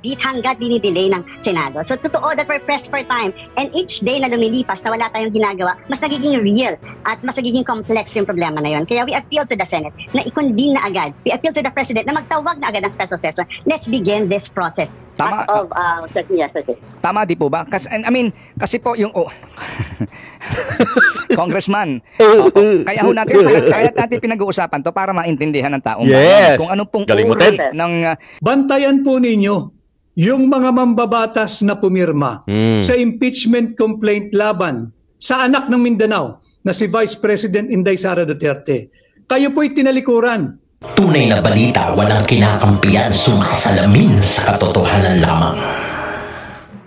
beat hanggat dinidelay ng Senado. So totoo that we're pressed for time, and each day na lumilipas na wala tayong ginagawa, mas nagiging real at mas nagiging complex yung problema na yun. Kaya we appeal to the Senate na i-convene na agad. We appeal to the President na magtawag na agad ng special session. Let's begin this process. Tama. Tama di po ba? Kasi, I mean, kasi po yung Congressman, kaya ho natin, pinag-uusapan to para maintindihan ng taong bayan kung anong pong uri ng bantayan po ninyo yung mga mambabatas na pumirma sa impeachment complaint laban sa anak ng Mindanao na si Vice President Inday Sara Duterte. Kayo po'y tinalikuran. Tunay na balita, walang kinakampiyan, sumasalamin sa katotohanan lamang.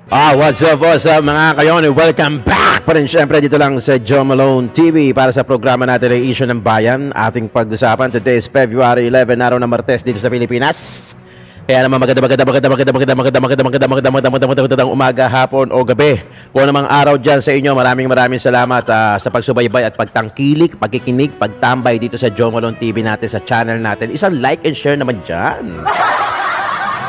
What's up mga kayon? Welcome back pa rin syempre dito lang sa Joe Malone TV para sa programa natin ay Issue ng Bayan. Ating pag-usapan, today is February 11, araw ng Martes dito sa Pilipinas. Kaya naman magandang umaga, hapon o gabi. Kung namang araw dyan sa inyo, maraming salamat sa pagsubaybay at pagtangkilik, pagkikinig, pagtambay dito sa Joe Malone TV natin, sa channel natin. Isang like and share naman dyan.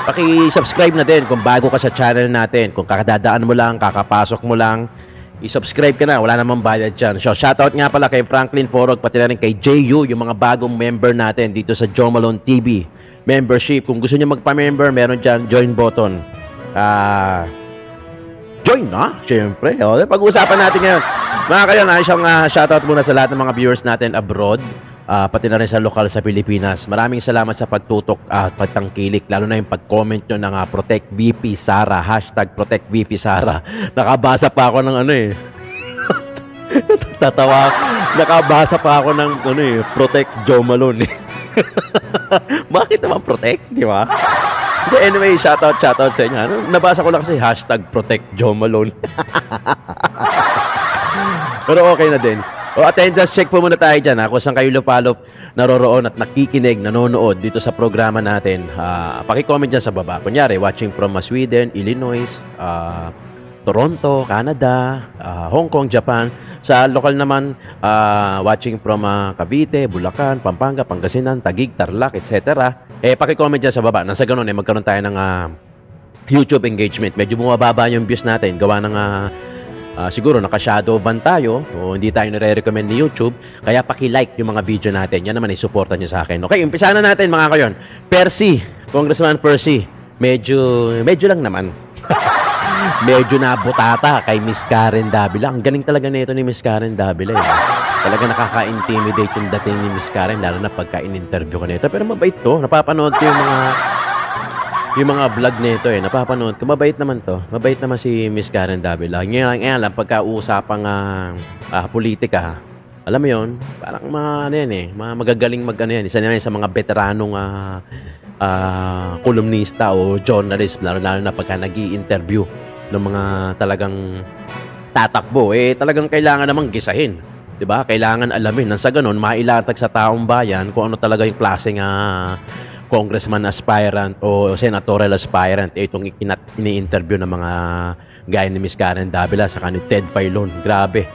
Paki-subscribe na din kung bago ka sa channel natin. Kung kakadadaan mo lang, kakapasok mo lang, i-subscribe ka na. Wala namang bayad dyan. So, shoutout nga pala kay Franklin Forog, pati na rin kay JU, yung mga bagong member natin dito sa Joe Malone TV membership. Kung gusto niyo magpa-member, meron dyan join button. Join na, syempre. Pag-uusapan natin ngayon. Mga kayo, isang shoutout muna sa lahat ng mga viewers natin abroad. Pati na rin sa lokal sa Pilipinas. Maraming salamat sa pagtutok at pagtangkilik, lalo na yung pag-comment nyo ng Protect VP Sara, hashtag Protect VP Sara. Nakabasa pa ako ng tatawa. Nakabasa pa ako ng Protect Joe Malone. Bakit naman protect, di ba? Anyway, shoutout sa inyo. Nabasa ko lang kasi hashtag Protect Joe Malone. Pero okay na din. Attendance check po muna tayo dyan. Kung saan kayo lupalop, naroroon at nakikinig, nanonood dito sa programa natin. Paki-comment dyan sa baba. Kunyari, watching from Sweden, Illinois, Toronto, Canada, Hong Kong, Japan. Sa local naman, watching from Cavite, Bulacan, Pampanga, Pangasinan, Taguig, Tarlac, etc. Paki-comment dyan sa baba. Nang sa ganun, magkaroon tayo ng YouTube engagement. Medyo bumababa yung views natin. Gawa ng siguro naka-shadow ban tayo o hindi tayo nare-recommend ni YouTube. Kaya paki-like yung mga video natin. Yan naman ay supportan nyo sa akin. Okay, umpisa na natin mga kayon. Percy, Congressman Percy. Medyo lang naman. Medyo nabutata kay Miss Karen Davila. Ang galing talaga nito ni Miss Karen Davila. Talaga nakaka-intimidate yung dating ni Miss Karen, lalo na pagka in-interview ko nito. Pero mabait to. Napapanood ko yung mga vlog nito napapanood ko. Mabait naman to. Mabait naman si Miss Karen Davila. Ngayon lang pagka-usapang politika. Alam mo yun, parang mga magagaling isa na yan sa mga veteranong kolumnista o journalist, lalo na pagka nag-i-interview ng mga talagang tatakbo, talagang kailangan namang gisahin. Diba? Kailangan alamin. Nang sa ganun, mailatag sa taong bayan kung ano talaga yung klaseng congressman aspirant o senatorial aspirant. Itong ini-interview ng mga gaya ni Miss Karen Davila sa ni Ted Filon. Grabe.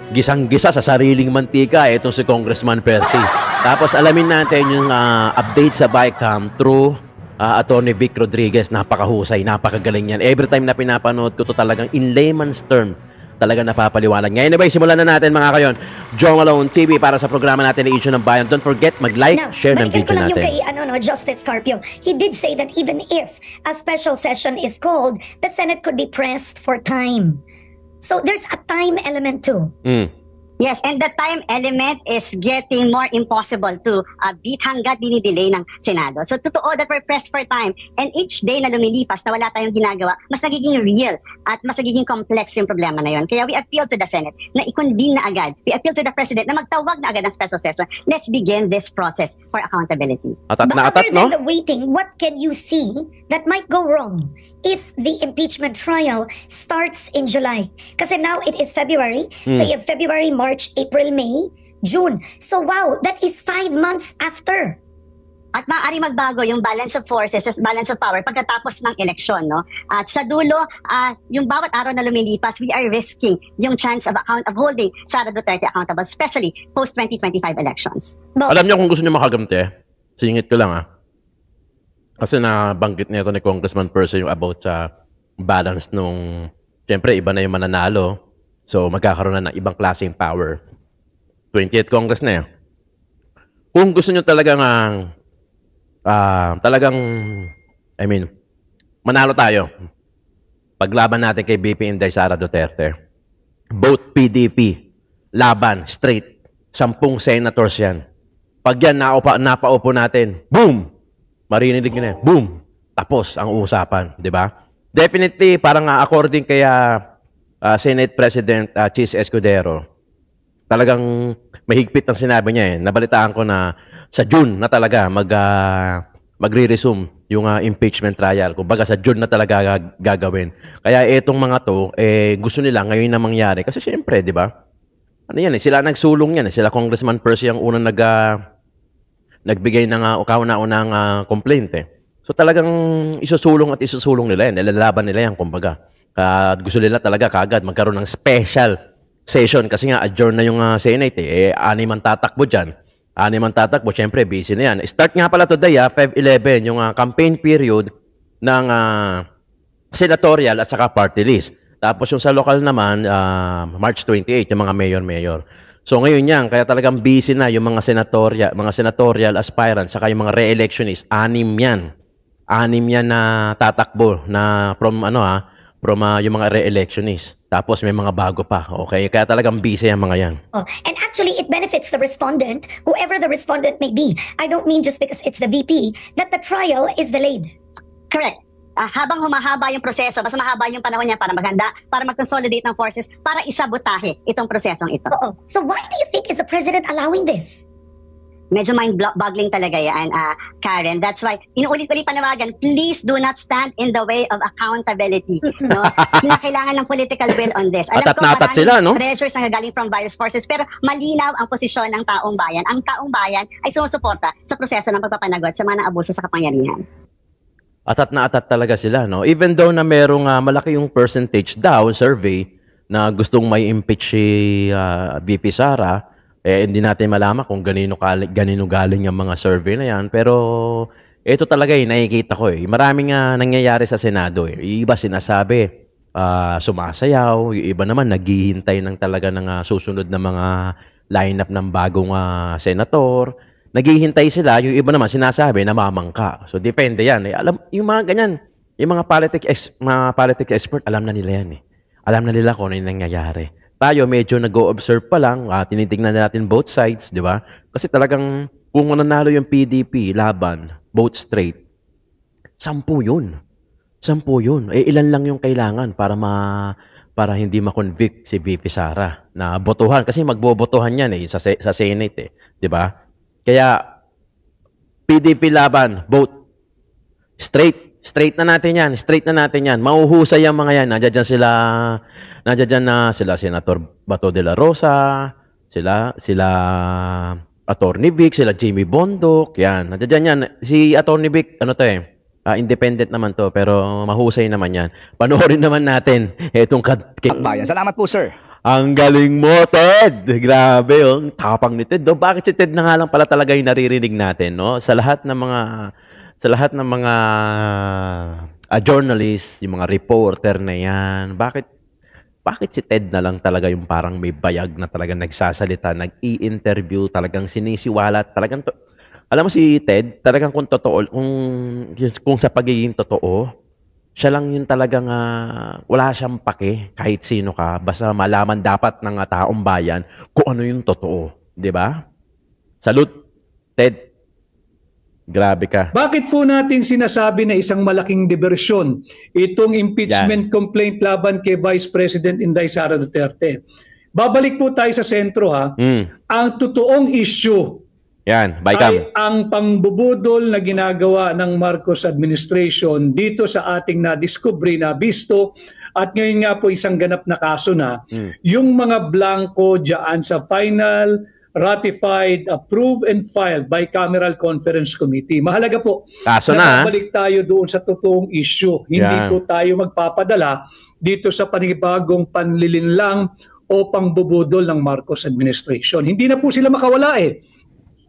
Gisang-gisa sa sariling mantika itong si Congressman Percy. Tapos alamin natin yung update sa Bicam through Attorney Vic Rodriguez. Napakahusay, napakagaling yan. Every time na pinapanood ko to talagang in layman's term, talagang napapaliwanag. Ngayon, anyway, simulan na natin mga kayon. Joe Malone TV para sa programa natin na Issue ng Bayan. Don't forget, mag-like, share ng video natin. Yung kay Justice Carpio, he did say that even if a special session is called, the Senate could be pressed for time. So there's a time element too. Yes, and the time element is getting more impossible to beat hanggat dinidelay ng Senado. So totoo that we're pressed for time, and each day na lumilipas na wala tayong ginagawa, mas nagiging real at mas nagiging complex yung problema na yun. Kaya we appeal to the Senate na i-convene na agad. We appeal to the President na magtawag na agad ng special session. Let's begin this process for accountability. But other than the waiting, what can you see that might go wrong if the impeachment trial starts in July? Kasi now it is February. So you have February, March, April, May, June. So wow, that is 5 months after. At maaari magbago yung balance of forces, balance of power pagkatapos ng eleksyon, no? At sa dulo, yung bawat araw na lumilipas, we are risking yung chance of holding Sara Duterte accountable, especially post-2025 elections. Alam niyo kung gusto niyo makagamte, singit ko lang Kasi nabanggit nito ni Congressman Percy yung about sa balance nung, siyempre, iba na yung mananalo. So, magkakaroon na ng ibang klaseng power. 20th Congress na yan. Kung gusto nyo talagang, manalo tayo. Paglaban natin kay BP Inday Sara Duterte. Both PDP, laban, straight. 10 senators yan. Pag yan napaupo natin, boom! Marinig nyo na yan, boom! Tapos ang usapan, di ba? Definitely, parang according kay Senate President Chis Escudero, talagang mahigpit ang sinabi niya eh. Nabalitaan ko na sa June na talaga magre-resume yung impeachment trial. Kumbaga sa June na talaga gagawin. Kaya etong mga to, gusto nila ngayon na mangyari. Kasi syempre, di ba? Ano yan eh, sila nagsulong yan eh. Sila Congressman Percy ang unang nagbigay ng kauna-unang complaint eh. So talagang isusulong nila yan. Nilalaban nila yan, kumbaga. Gusto nila talaga kagad magkaroon ng special session kasi nga adjourn na yung Senate eh. 6 ang tatakbo dyan. 6 ang tatakbo, syempre busy na yan. Start nga pala today, 5/11, yung campaign period ng senatorial at saka party list. Tapos yung sa local naman, March 28, yung mga mayor-mayor. So ngayon yan, kaya talagang busy na yung mga senatorial aspirants, saka yung mga re-electionists, 6 yan. 6 yan na tatakbo na from yung mga re-electionists. Tapos may mga bago pa. Okay? Kaya talagang busy ang mga yan. Oh, and actually, it benefits the respondent, whoever the respondent may be. I don't mean just because it's the VP, that the trial is delayed. Correct. Habang humahaba yung proseso, mas mahaba yung panahon niya para maghanda, para mag-consolidate ng forces, para isabotahe itong prosesong ito. Oo. So why do you think is the president allowing this? Medyo mind-boggling talaga yan, Karen. That's why, inuulit-ulit panawagan, please do not stand in the way of accountability. No? Kinakailangan ng political will on this. Alam ko, atat sila, no? Pressures ang galing from various forces, pero malinaw ang posisyon ng taong bayan. Ang taong bayan ay sumusuporta sa proseso ng pagpapanagot sa mga abuso sa kapangyarihan. Atat na atat talaga sila, no? Even though na merong malaki yung percentage daw, survey, na gustong may impeach si VP Sara, hindi natin malaman kung ganino galing yung mga survey na yan. Pero ito talaga nakikita ko Maraming nangyayari sa Senado Yung iba sinasabi, sumasayaw. Yung iba naman naghihintay ng talaga ng susunod na mga lineup ng bagong senator. Naghihintay sila, yung iba naman sinasabi namamangka. So depende yan. Alam yung mga ganyan, yung mga politics expert, alam na nila yan Alam na nila kung ano yung nangyayari. Tayo medyo nag-o-observe pa lang, tinitingnan natin both sides, di ba? Kasi talagang kung mananalo yung PDP laban, both straight, 10 yun. 10 yun. Ilan lang yung kailangan para hindi ma-convict si VP Sara na botohan kasi magbobotohan yan sa Senate di ba? Kaya, PDP laban, vote. Straight na natin yan. Mauhusay ang mga yan. Nandiyan na sila Senator Bato de la Rosa, sila Attorney Vic, sila Jimmy Bondoc, yan. Nandiyan yan. Si Attorney Vic, independent naman to, pero mahusay naman yan. Panoorin naman natin itong Bayan. Salamat po, sir. Ang galing mo, Ted! Grabe, ang tapang ni Ted. Bakit si Ted na nga lang pala talaga yung naririnig natin, no? Sa lahat ng mga journalists, yung mga reporter na yan, bakit si Ted na lang talaga yung parang may bayag na talagang nagsasalita, nag-i-interview, talagang sinisiwalat, talagang alam mo si Ted, talagang kung totoo, kung sa pagiging totoo, siya lang yung talagang wala siyang pake kahit sino ka. Basta malaman dapat ng taong bayan kung ano yung totoo. Di ba? Salute, Ted. Grabe ka. Bakit po natin sinasabi na isang malaking diversyon itong impeachment complaint laban kay Vice President Inday Sara Duterte? Babalik po tayo sa sentro Ang totoong issue ay ang pangbubudol na ginagawa ng Marcos administration dito sa ating na-discovery, na-bisto, at ngayon nga po isang ganap na kaso na, yung mga blanco dyan sa final, ratified, approved, and filed by Bicameral Conference Committee. Mahalaga po kaso na balik tayo doon sa totoong issue. Hindi po tayo magpapadala dito sa panibagong panlilinlang o pangbubudol ng Marcos administration. Hindi na po sila makawala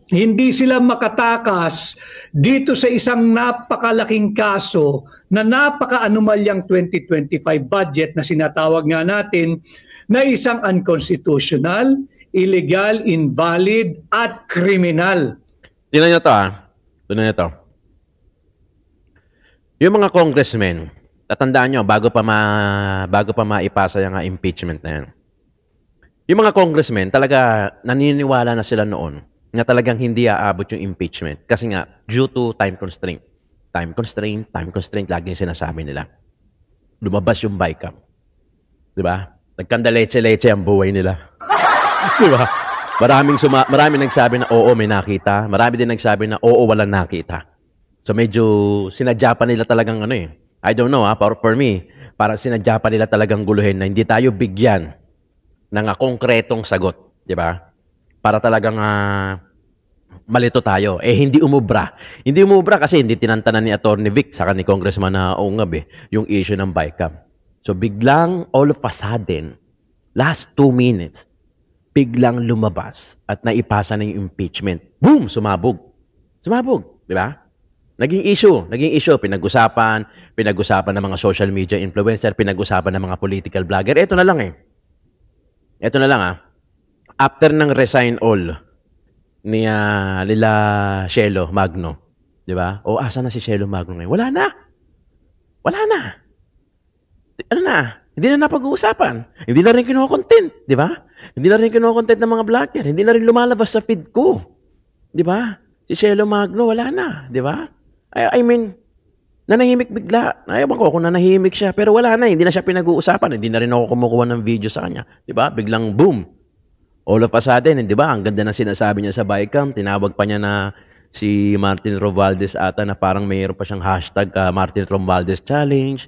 hindi sila makatakas dito sa isang napakalaking kaso na napaka-anomalyang 2025 budget na sinatawag nga natin na isang unconstitutional, illegal, invalid, at criminal. Tingnan nyo to Tingnan nyo to. Yung mga congressmen, tatandaan nyo, bago pa maipasa yung impeachment na yan. Yung mga congressmen, talaga naniniwala na sila noon na talagang hindi aabot yung impeachment. Kasi nga, due to time constraint. Time constraint, lagi yung sinasabi nila. Lumabas yung BICAM. Diba? Nagkandaleche-leche ang buhay nila. Diba? Maraming nagsabi na oo, may nakita. Marami din nagsabi na oo, walang nakita. So medyo sinadya pa nila talagang I don't know for me, parang sinadya pa nila talagang guluhin na hindi tayo bigyan ng konkretong sagot, di ba? Para talagang malito tayo. Hindi umubra. Hindi umubra kasi hindi tinantanan ni Atty. Vic saka ni Congressman na Ungab yung issue ng BICAM. So biglang all of a sudden, last 2 minutes, biglang lumabas at naipasa na yung impeachment. Boom! Sumabog, di ba? Naging issue, pinag-usapan ng mga social media influencer, pinag-usapan ng mga political vlogger. Ito na lang after ng resign all ni nila Shelo Magno, di ba? Asa na si Shelo Magno ngayon? Wala na. Ano na? Hindi na napag-uusapan. Hindi na rin kino-content, di ba? Hindi na rin kino-content ng mga vlogger. Hindi na rin lumalabas sa feed ko. Di ba? Si Shelo Magno, wala na, di ba? I mean, nanahimik bigla. Ayaw ko kung nanahimik siya. Pero wala na, hindi na siya pinag-uusapan. Hindi na rin ako kumukuha ng video sa kanya. Diba? Biglang boom. All of a sudden, di ba? Ang ganda na sinasabi niya sa BICAM. Tinawag pa niya na si Martin Romualdez ata na parang mayroon pa siyang hashtag Martin Romualdez Challenge.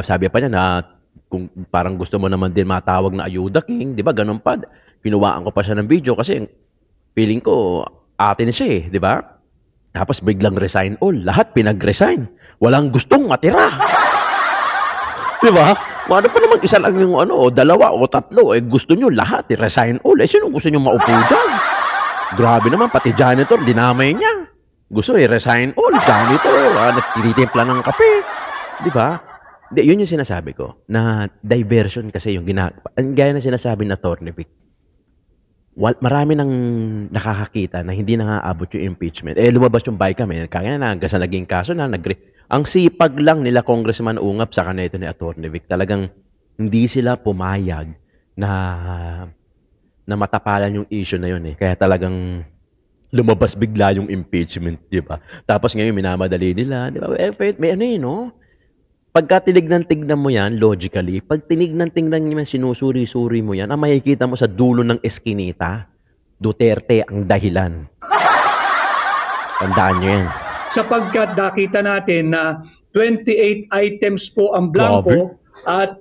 Sabi pa niya na kung parang gusto mo naman din matawag na Ayuda King. Di ba? Ganun pa. Kinuwaan ko pa siya ng video kasi feeling ko atin siya di ba? Tapos biglang resign all. Lahat pinag-resign. Walang gustong matira. Di ba? Ano pa naman isa lang yung dalawa o tatlo. Gusto nyo lahat resign all. Sino gusto nyo maupo dyan? Grabe naman, pati janitor, dinamay niya. Gusto resign all. Janitor, nagtitimpla ng kape. Di ba? Yun yung sinasabi ko. Na diversion kasi yung gaya na sinasabi na Atty. Vic. Marami nang nakakakita na hindi naaabot yung impeachment. Lumabas yung BICAM. Kaya na, hanggang sa naging kaso na, ang sipag lang nila Congressman Ungab sa kanito ni Atty. Vic. Talagang hindi sila pumayag na matapalan yung issue na yun. Kaya talagang lumabas bigla yung impeachment, di ba? Tapos ngayon, minamadali nila. Di ba? May pagka tinignan mo yan, logically, pag tinignan mo yan, sinusuri-suri mo yan, ang makikita mo sa dulo ng eskinita, Duterte ang dahilan. Tandaan nyo yan. Sapagkat nakita natin na 28 items po ang blanco at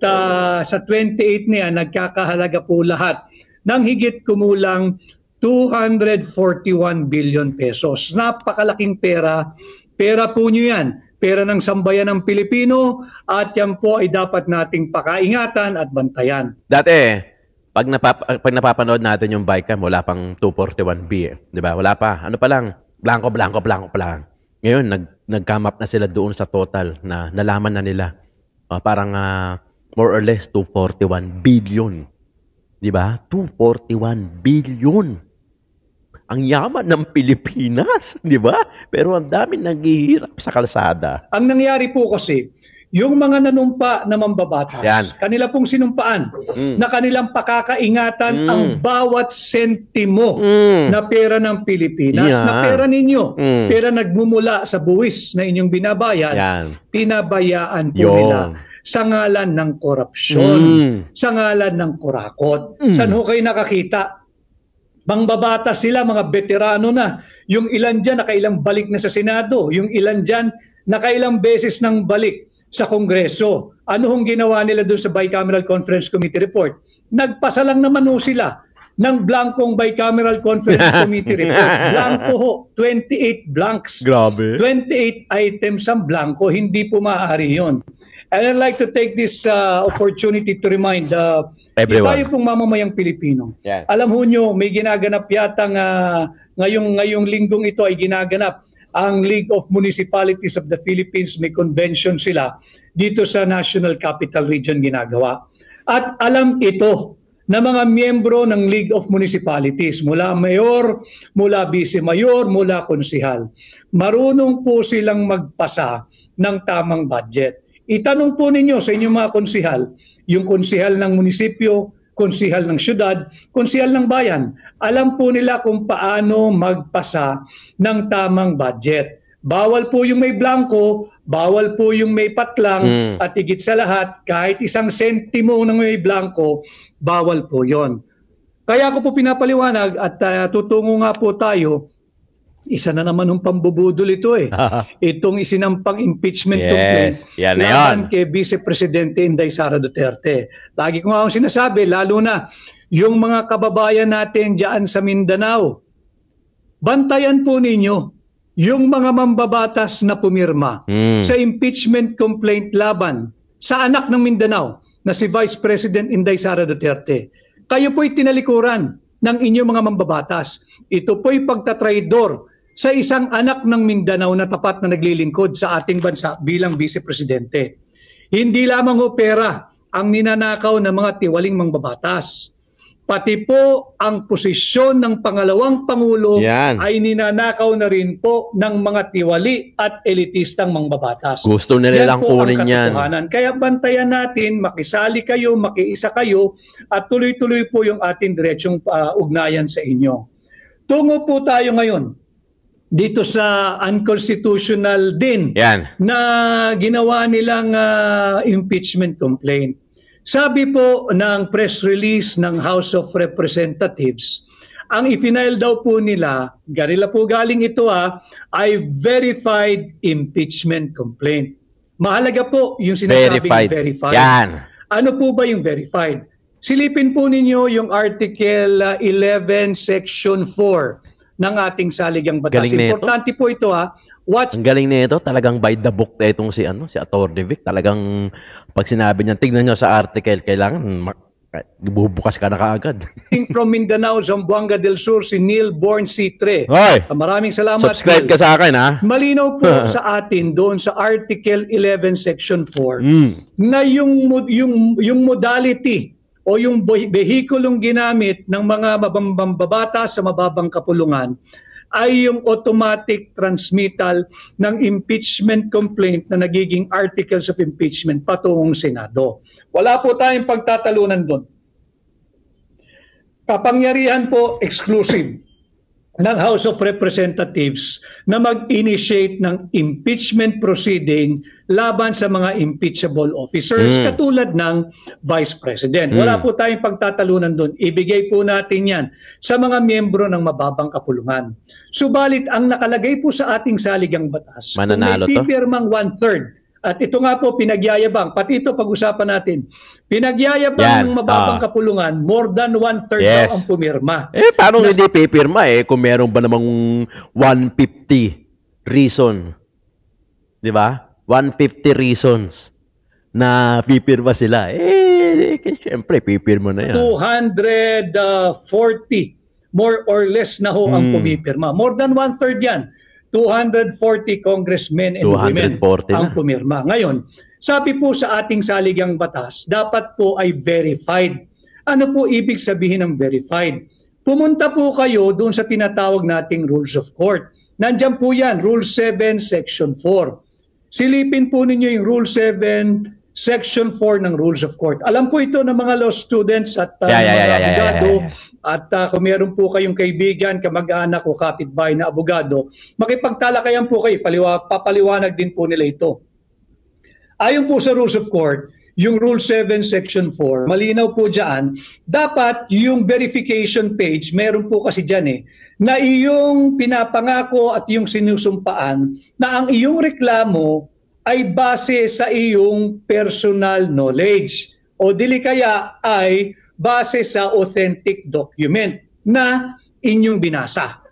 sa 28 niya, nagkakahalaga po lahat ng higit kumulang 241 billion pesos. Napakalaking pera. Pera po nyo yan. Pera ng sambayan ng Pilipino at yan po ay dapat nating pakaingatan at bantayan. Dati, pag napapanood natin yung BICAM, wala pang 241B di ba? Wala pa. Ano pa lang? Blanco pa lang. Ngayon, nag-come up na sila doon sa total na nalaman na nila. Parang more or less 241 billion. Di ba? 241 billion. Ang yaman ng Pilipinas, di ba? Pero ang dami naghihirap sa kalsada. Ang nangyari po kasi, yung mga nanumpa na mambabatas, kanila pong sinumpaan na kanilang pakakaingatan ang bawat sentimo na pera ng Pilipinas, na pera ninyo, pera nagmumula sa buwis na inyong binabayan, pinabayaan po nila sa ngalan ng korupsyon, sa ngalan ng kurakot. Saan ho kayo nakakita? Mangbabatas sila, mga veterano na. Yung ilan dyan, nakailang balik na sa Senado. Yung ilan dyan, nakailang beses nang balik sa Kongreso. Ano hong ginawa nila doon sa Bicameral Conference Committee report? Nagpasa lang naman ho sila ng blankong Bicameral Conference Committee report. Blanco ho, 28 blanks. Grabe. 28 items ang blanco, hindi po maaari yun. And I'd like to take this opportunity to remind everyone, tayo pong mamamayang Pilipino. Yeah. Alam ho nyo, may ginaganap yata ngayong linggong ito ay ginaganap ang League of Municipalities of the Philippines. May convention sila dito sa National Capital Region ginagawa. At alam ito na mga miyembro ng League of Municipalities, mula mayor, mula vice-mayor, mula konsihal, marunong po silang magpasa ng tamang budget. Itanong po ninyo sa inyong mga konsihal, yung konsihal ng munisipyo, konsihal ng syudad, konsihal ng bayan, alam po nila kung paano magpasa ng tamang budget. Bawal po yung may blanco, bawal po yung may patlang, at higit sa lahat, kahit 1 sentimo ng may blanco, bawal po yon. Kaya ako po pinapaliwanag at tutungo nga po tayo, isa na naman ng pambubudol ito eh. Itong isinampang impeachment complaint laban kay Vice Presidente Inday Sara Duterte. Lagi ko nga akong sinasabi, lalo na yung mga kababayan natin dyan sa Mindanao, bantayan po ninyo yung mga mambabatas na pumirma sa impeachment complaint laban sa anak ng Mindanao na si Vice President Inday Sara Duterte. Kayo po'y tinalikuran ng inyong mga mambabatas. Ito po'y pagtatraidor sa isang anak ng Mindanao na tapat na naglilingkod sa ating bansa bilang Vice Presidente. Hindi lamang ho pera ang ninanakaw ng mga tiwaling mambabatas. Pati po ang posisyon ng pangalawang Pangulo ay ninanakaw na rin po ng mga tiwali at elitistang mambabatas. Gusto nila lang kunin yan. Kaya bantayan natin, makisali kayo, makiisa kayo, at tuloy-tuloy po yung ating diretsong ugnayan sa inyo. Tungo po tayo ngayon dito sa unconstitutional din na ginawa nilang impeachment complaint. Sabi po ng press release ng House of Representatives, ang ifinail daw po nila, garila po galing ito ay verified impeachment complaint. Mahalaga po yung sinasabing verified. Yan. Ano po ba yung verified? Silipin po ninyo yung Article 11 Section 4 ng ating saligang batas. Importante po ito Ang galing nito, talagang by the book na itong si Atty. Vic. Talagang pag sinabi niya, tignan niyo sa article, kailangan bubukas ka na kaagad. From Mindanao, Zamboanga del Sur, si Neil Born C3. Maraming salamat. Subscribe ka sa akin, ha? Malinaw po sa atin doon sa Article 11 Section 4 na yung modality o yung vehikulong ginamit ng mga mababata sa mababang kapulungan ay yung automatic transmittal ng impeachment complaint na nagiging articles of impeachment patungong Senado. Wala po tayong pagtatalunan doon. Kapangyarihan po exclusive ng House of Representatives na mag-initiate ng impeachment proceeding laban sa mga impeachable officers katulad ng Vice President. Wala po tayong pagtatalunan doon. Ibigay po natin yan sa mga miyembro ng mababang kapulungan. Subalit, ang nakalagay po sa ating saligang batas, mananalo kung may pipirmang 1/3, at ito nga po pinagyayabang, pati ito pag-usapan natin, pinagyayabang ng mababang kapulungan, more than 1/3 daw ang pumirma. Paano hindi pipirma kung meron ba namang 150 reason? Di ba? 150 reasons na pipirma sila. Siyempre, pipirma na yan. 240 more or less na ho ang pumipirma. More than 1/3 yan. 240 congressmen and women ang pumirma. Ngayon, sabi po sa ating saligang batas, dapat po ay verified. Ano po ibig sabihin ng verified? Pumunta po kayo doon sa tinatawag nating Rules of Court. Nandiyan po yan, Rule 7, Section 4. Silipin po ninyo yung Rule 7, Section 4 ng Rules of Court. Alam po ito ng mga law students at mga abogado. At kung meron po kayong kaibigan, kamag-anak o kapitbahay na abogado, makipagtalakayan po kayo, papaliwanag din po nila ito. Ayon po sa Rules of Court, yung Rule 7, Section 4, malinaw po dyan, dapat yung verification page, meron po kasi dyan na iyong pinapangako at yung sinusumpaan na ang iyong reklamo ay base sa iyong personal knowledge o dili kaya ay base sa authentic document na inyong binasa.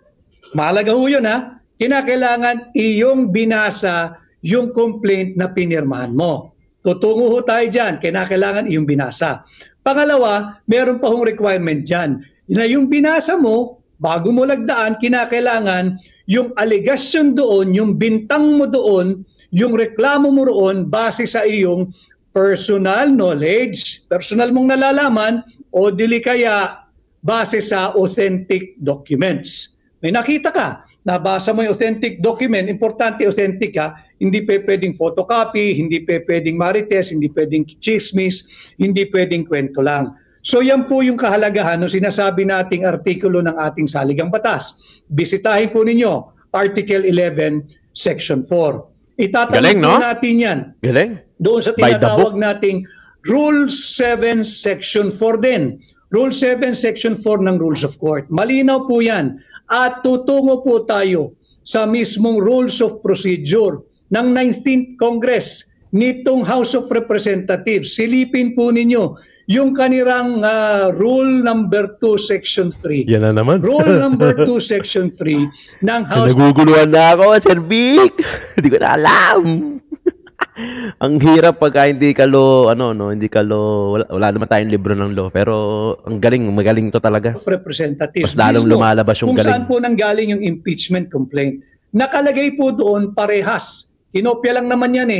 Mahalaga ho yun Kinakailangan iyong binasa yung complaint na pinirmahan mo. Tutungo ho tayo dyan, kailangan yung binasa. Pangalawa, meron pa hong requirement dyan. Na yung binasa mo, bago mo lagdaan, kinakailangan yung allegation doon, yung bintang mo doon, yung reklamo mo roon, base sa iyong personal knowledge, personal mong nalalaman, o dili kaya base sa authentic documents. May nakita ka, nabasa mo yung authentic document, importante authentic ka, hindi pwedeng photocopy, hindi pwedeng marites, hindi pwedeng chismis, hindi pwedeng kwento lang. So yan po yung kahalagahan ng sinasabi nating artikulo ng ating saligang batas. Bisitahin po ninyo, Article 11, Section 4. Itatanong po natin yan. Galing. Doon sa tinatawag nating Rule 7, Section 4 din. Rule 7, Section 4 ng Rules of Court. Malinaw po yan. At tutungo po tayo sa mismong Rules of Procedure ng 19th Congress nitong House of Representatives. Silipin po ninyo yung kanirang Rule number 2, Section 3. Yan na naman. Rule number 2, Section 3 ng House of Naguguluhan na ako, Sir Vic. Hindi ko na alam. Ang hirap pagka hindi ka wala naman tayong libro ng law, pero ang magaling to talaga. Representatives. Mas lalong lumalabas yung kung galing. saan po nanggaling yung impeachment complaint. Nakalagay po doon parehas. Kinopya lang naman yan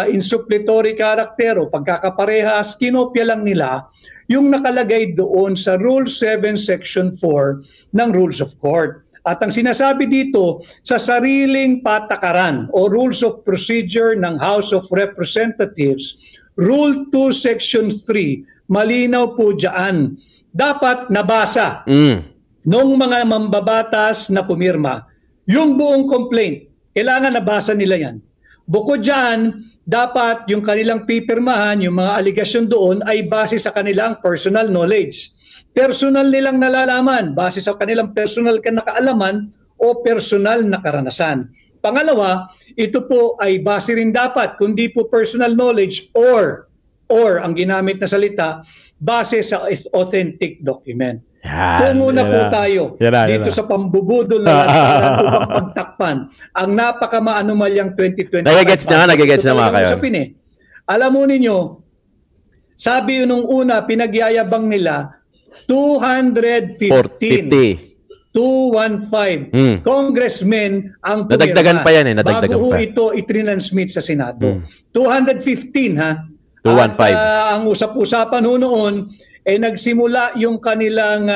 in suppletory character o pagkakaparehas, kinopya lang nila yung nakalagay doon sa Rule 7 Section 4 ng Rules of Court. At ang sinasabi dito, sa sariling patakaran o Rules of Procedure ng House of Representatives, Rule 2 Section 3, malinaw po dyan, dapat nabasa nung mga mambabatas na pumirma. Yung buong complaint, kailangan nabasa nila yan. Bukod dyan, dapat yung kanilang pipirmahan, yung mga aligasyon doon ay base sa kanilang personal knowledge. Personal nilang nalalaman, base sa kanilang personal na kaalaman o personal na karanasan. Pangalawa, ito po ay base rin dapat, kundi po personal knowledge or ang ginamit na salita, base sa authentic document. Tungo na po tayo dito sa pambubudol na upang pagtakpan ang napaka-maanumalyang 2025. Nagigets na mga kayo. Alam mo ninyo, sabi nung una, pinagyayabang nila, 215 congressmen ang pumirma. Nadagdagan pa yan bago ito itrinansmit sa Senado. 215 ha. 215. Ang usap-usapan noon ay nagsimula yung kanilang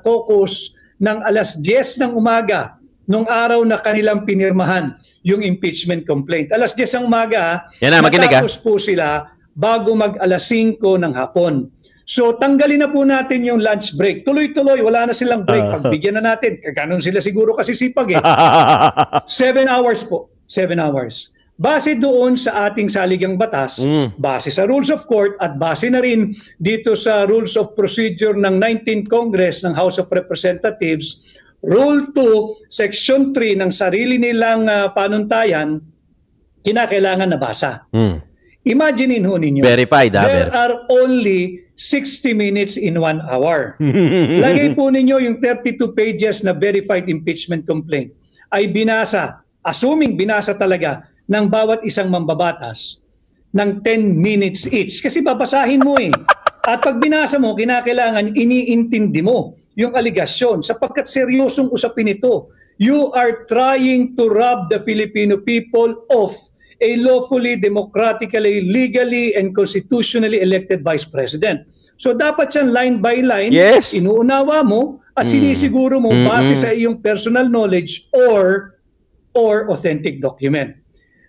caucus ng alas 10 ng umaga nung araw na kanilang pinirmahan yung impeachment complaint. Alas 10 ng umaga, natapos po sila bago mag alas 5 ng hapon. So tanggalin na po natin yung lunch break. Tuloy-tuloy, wala na silang break. Pagbigyan na natin. Kaganon sila siguro kasi sipag 7 hours po. 7 hours. Base doon sa ating saligang batas, base sa Rules of Court at base na rin dito sa Rules of Procedure ng 19th Congress ng House of Representatives, Rule 2, Section 3 ng sarili nilang panuntayan, kinakailangan nabasa. Imaginein ho ninyo, verified, there are only 60 minutes in 1 hour. Lagay po ninyo yung 32 pages na verified impeachment complaint ay binasa, assuming binasa talaga ng bawat isang mambabatas ng 10 minutes each. Kasi babasahin mo At pag binasa mo, kinakailangan iniintindi mo yung aligasyon sapagkat seryosong usapin ito. You are trying to rob the Filipino people of a lawfully, democratically, legally, and constitutionally elected Vice President. So dapat yan line by line, inuunawa mo at sinisiguro mo base sa iyong personal knowledge or authentic document.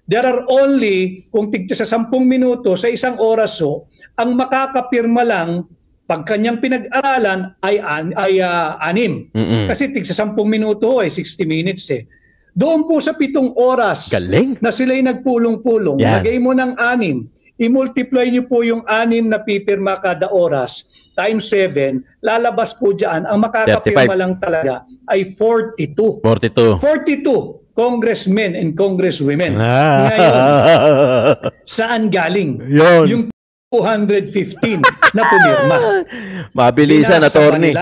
There are only, kung tigto sa 10 minuto, sa isang oras ang makakapirma lang pag kanyang pinag-aralan ay 6. Kasi tig sa 10 minuto ay 60 minutes Doon po sa 7 oras na sila'y nagpulong-pulong, lagay mo ng 6, i-multiply niyo po yung 6 na pipirma kada oras times 7, lalabas po dyan, ang makakapirma 35. Lang talaga ay 42 congressmen and congresswomen. Ngayon, saan galing? Yung 215 na pumirma. Mabilisan, attorney.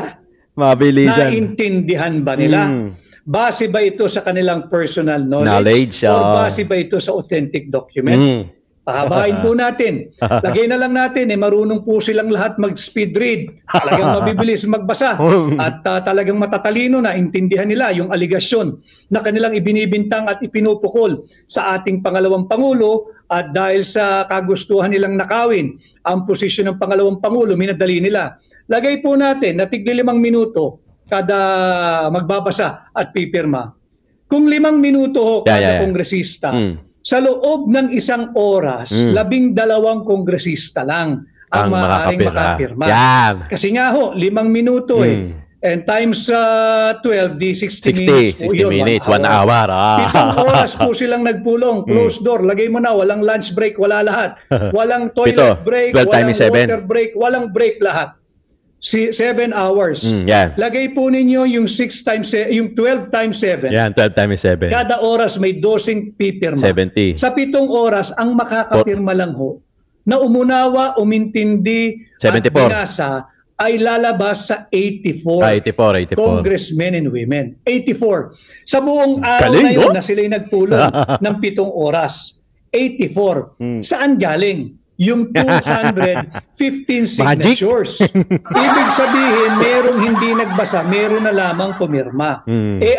Mabilisan. Naintindihan ba nila? Base ba ito sa kanilang personal knowledge? O base ba ito sa authentic document? Pahabain po natin. Lagay na lang natin, marunong po silang lahat mag-speed read. Talagang mabibilis magbasa. At talagang matatalino na, intindihan nila yung aligasyon na kanilang ibinibintang at ipinupukol sa ating pangalawang Pangulo. At dahil sa kagustuhan nilang nakawin ang posisyon ng pangalawang Pangulo, minadali nila. Lagay po natin na tigli 5 minuto kada magbabasa at pipirma. Kung 5 minuto kada kongresista, sa loob ng 1 oras, 12 kongresista lang ang maaaring makapirma. Kasi nga ho, 5 minuto And times 12, di 60 minutes. 1 hour. 7 oras po silang nagpulong. Closed door. Lagay mo na. Walang lunch break. Wala lahat. Walang toilet break. Walang water break. Walang break lahat. 7 hours. Lagay po ninyo yung 12 times 7. Yan, 12 times 7. Kada oras may 12 pipirma. 70. Sa 7 oras, ang makakapirma lang ho, na umunawa, umintindi, 74. At binasa, ay lalabas sa 84 congressmen and women. 84. Sa buong araw na yun na sila'y nagpulong ng 7 oras. 84. Saan galing? Yung 215 signatures. Ibig sabihin, merong hindi nagbasa, meron na lamang pumirma.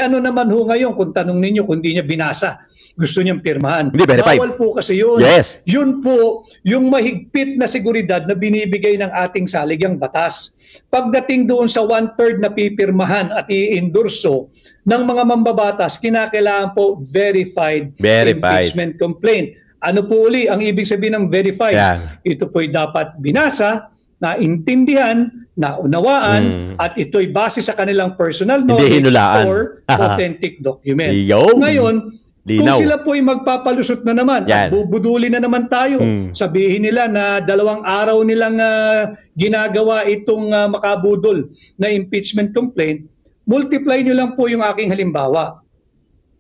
Ano naman ho ngayon, kung tanong ninyo, kung hindi niya binasa, gusto niyang pirmahan. Bawal po kasi yun. Yun po, yung mahigpit na seguridad na binibigay ng ating saligang batas. Pagdating doon sa 1/3 na pipirmahan at i-endorso ng mga mambabatas, kinakailangan po verified impeachment complaint. Ano po uli ang ibig sabihin ng verified? Ito po'y dapat binasa, naintindihan, naunawaan, at ito'y base sa kanilang personal knowledge or authentic document. Ngayon, kung sila po'y magpapalusot na naman, at bubuduli na naman tayo, sabihin nila na 2 araw nilang ginagawa itong makabudol na impeachment complaint, multiply nyo lang po yung aking halimbawa.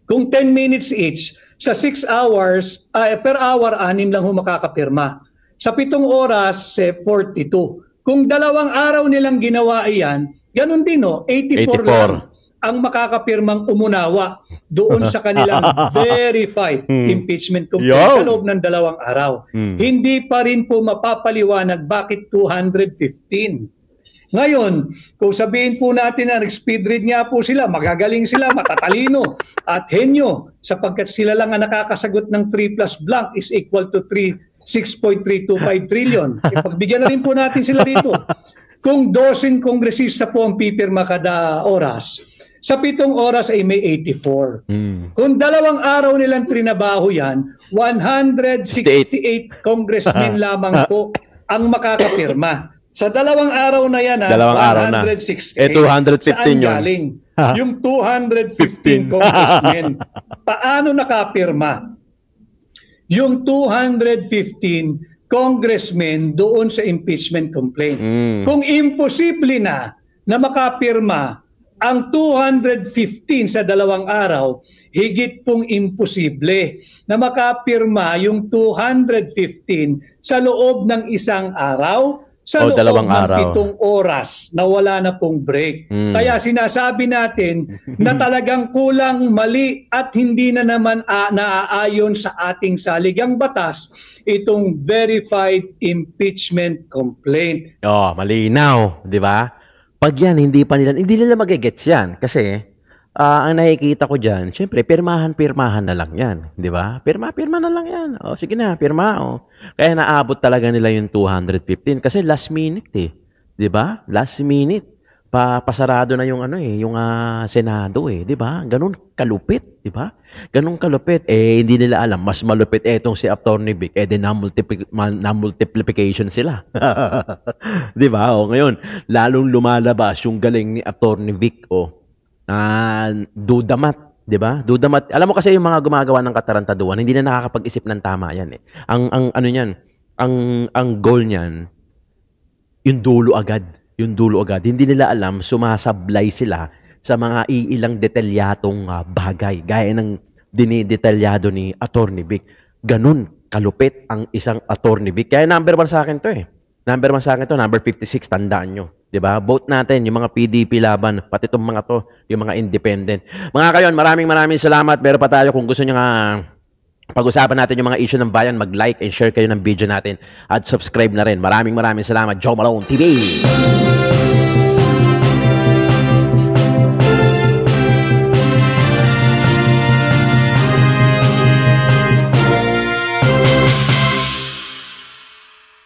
Kung 10 minutes each, sa 6 hours, per hour, 6 lang ho makakapirma. Sa 7 oras, 42. Kung 2 araw nilang ginawa iyan, ganun din 84 lang ang makakapirmang umunawa doon sa kanilang verified impeachment complaint sa loob ng 2 araw. Hindi pa rin po mapapaliwanag bakit 215. Ngayon, kung sabihin po natin na nag-speed read nga po sila, magagaling sila, matatalino at henyo sapagkat sila lang ang nakakasagot ng 3 plus blank is equal to 6.325 trillion. Ipagbigyan na rin po natin sila dito. Kung 12 kongresista po ang pipirma kada oras, sa 7 oras ay may 84. Kung 2 araw nilang trinabaho yan, 168 congressmen lamang po ang makakapirma. Sa 2 araw na yan, 168. 215 saan galing? Yung 215 congressmen. Paano nakapirma? Yung 215 congressmen doon sa impeachment complaint. Kung imposible na makapirma ang 215 sa 2 araw, higit pong imposible na makapirma yung 215 sa loob ng 1 araw, sa loob ng 7 oras na wala na pong break. Kaya sinasabi natin na talagang kulang, mali at hindi na naman naaayon sa ating saligang batas itong verified impeachment complaint. Malinaw, di ba? Pag yan, hindi nila magigets yan. Kasi, ang nakikita ko dyan, syempre, pirmahan na lang yan. Di ba? Pirma na lang yan. Sige na, pirma. Kaya naabot talaga nila yung 215. Kasi last minute Di ba? Last minute. Pasarado na yung yung Senado Di ba? Ganun kalupit. Di ba? Ganun kalupit. Hindi nila alam. Mas malupit etong si Atty. Vic. Na-multiplication sila. Di ba? Ngayon, lalong lumalabas yung galing ni Atty. Vic. Dudamat, 'di ba? Dudamat. Alam mo kasi yung mga gumagawa ng katarantaduan, hindi na nakakapag-isip ng tama 'yan Ang ano niyan, ang goal niyan yung dulo agad. Hindi nila alam sumasablay sila sa mga iilang detalyadong bagay gaya ng dinidetalyado ni Atty. Vic. Ganun kalupit ang isang Atty. Vic. Kaya number 1 sa akin 'to Number 1 sa akin 'to, number 56, tandaan nyo. Diba? Vote natin, yung mga PDP laban, pati itong mga to, yung mga independent. Mga kayon, maraming salamat. Meron pa tayo kung gusto nyo pag-usapan natin yung mga issue ng bayan, mag-like and share kayo ng video natin at subscribe na rin. Maraming salamat. Joe Malone TV!